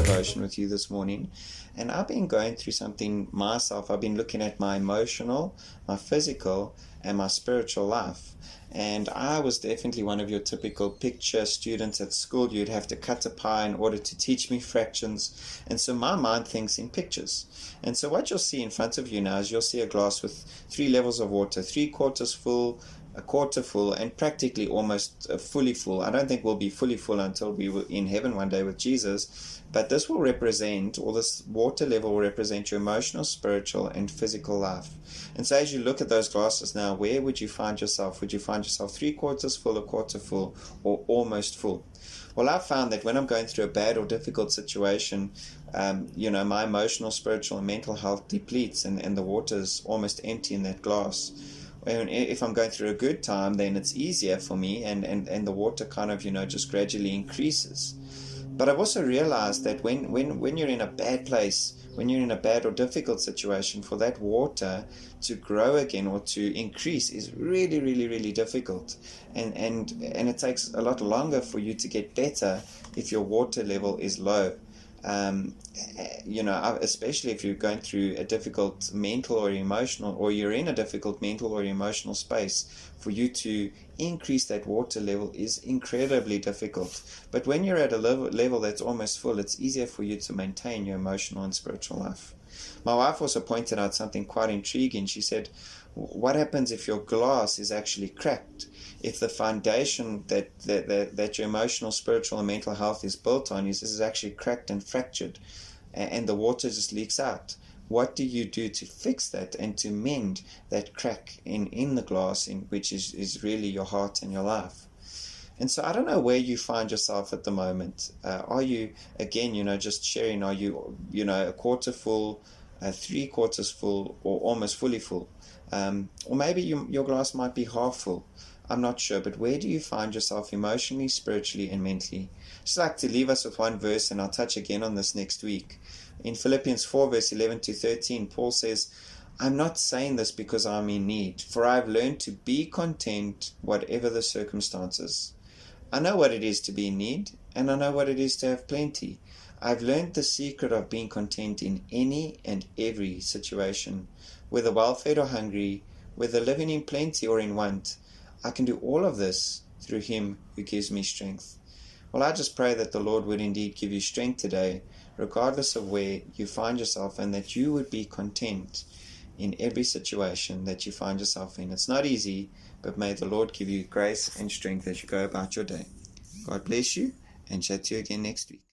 Devotion with you this morning. And I've been going through something myself. I've been looking at my emotional, my physical, and my spiritual life. And I was definitely one of your typical picture students at school. You'd have to cut a pie in order to teach me fractions. And so my mind thinks in pictures. And so what you'll see in front of you now is you'll see a glass with 3 levels of water, 3/4 full, a quarter full, and practically almost fully full. I don't think we'll be fully full until we were in heaven one day with Jesus, but this will represent, or this water level will represent your emotional, spiritual, and physical life. And so as you look at those glasses now, where would you find yourself? Would you find yourself 3/4 full, a quarter full, or almost full? Well, I've found that when I'm going through a bad or difficult situation, my emotional, spiritual, and mental health depletes, and the water is almost empty in that glass. If I'm going through a good time, then it's easier for me, and the water kind of, just gradually increases. But I've also realized that when you're in a bad place, when you're in a bad or difficult situation, for that water to grow again or to increase is really, really, really difficult. And it takes a lot longer for you to get better if your water level is low. Especially if you're going through a difficult mental or emotional, or you're in a difficult mental or emotional space, for you to increase that water level is incredibly difficult. But when you're at a level that's almost full, it's easier for you to maintain your emotional and spiritual life. My wife also pointed out something quite intriguing. She said, what happens if your glass is actually cracked? If the foundation that your emotional, spiritual, and mental health is built on is actually cracked and fractured, and the water just leaks out, what do you do to fix that and to mend that crack in the glass, which is really your heart and your life? And so I don't know where you find yourself at the moment. Are you, again, just sharing, are you, a quarter full, 3/4 full, or almost fully full? Or maybe your glass might be half full. I'm not sure, but where do you find yourself emotionally, spiritually, and mentally? I'd just like to leave us with one verse, and I'll touch again on this next week. In Philippians 4, verse 11 to 13, Paul says, I'm not saying this because I'm in need, for I've learned to be content whatever the circumstances. I know what it is to be in need, and I know what it is to have plenty. I've learned the secret of being content in any and every situation, whether well-fed or hungry, whether living in plenty or in want. I can do all of this through Him who gives me strength. Well, I just pray that the Lord would indeed give you strength today, regardless of where you find yourself, and that you would be content in every situation that you find yourself in. It's not easy, but may the Lord give you grace and strength as you go about your day. God bless you, and chat to you again next week.